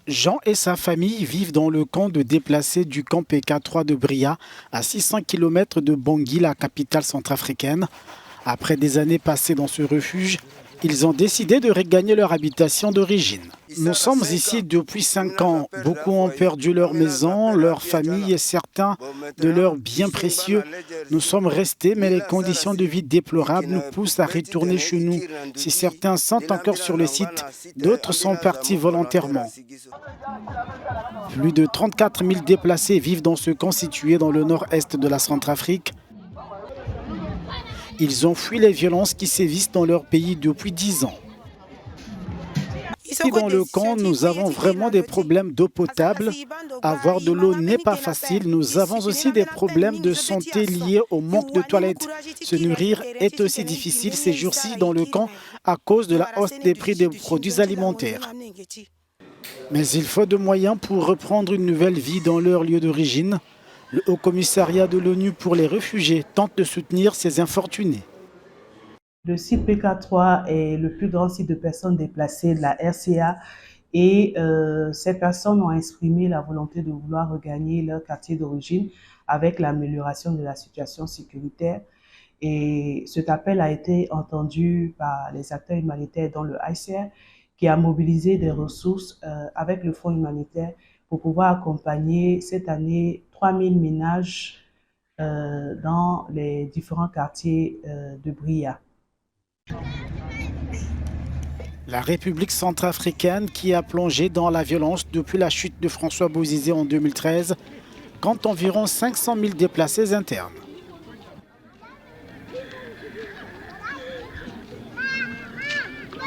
Jean et sa famille vivent dans le camp de déplacés du camp PK3 de Bria, à 600 km de Bangui, la capitale centrafricaine. Après des années passées dans ce refuge, ils ont décidé de regagner leur habitation d'origine. Nous sommes ici depuis 5 ans. Beaucoup ont perdu leur maison, leur famille et certains de leurs biens précieux. Nous sommes restés, mais les conditions de vie déplorables nous poussent à retourner chez nous. Si certains sont encore sur le site, d'autres sont partis volontairement. Plus de 34 000 déplacés vivent dans ce camp situé dans le nord-est de la Centrafrique. Ils ont fui les violences qui sévissent dans leur pays depuis 10 ans. Ici dans le camp, nous avons vraiment des problèmes d'eau potable. Avoir de l'eau n'est pas facile. Nous avons aussi des problèmes de santé liés au manque de toilettes. Se nourrir est aussi difficile ces jours-ci dans le camp à cause de la hausse des prix des produits alimentaires. Mais il faut de moyens pour reprendre une nouvelle vie dans leur lieu d'origine. Le Haut Commissariat de l'ONU pour les réfugiés tente de soutenir ces infortunés. Le site PK3 est le plus grand site de personnes déplacées de la RCA et ces personnes ont exprimé la volonté de vouloir regagner leur quartier d'origine avec l'amélioration de la situation sécuritaire. Et cet appel a été entendu par les acteurs humanitaires dont le HCR qui a mobilisé des ressources avec le Fonds humanitaire pour pouvoir accompagner cette année 3000 ménages dans les différents quartiers de Bria. La République centrafricaine, qui a plongé dans la violence depuis la chute de François Bozizé en 2013, compte environ 500 000 déplacés internes.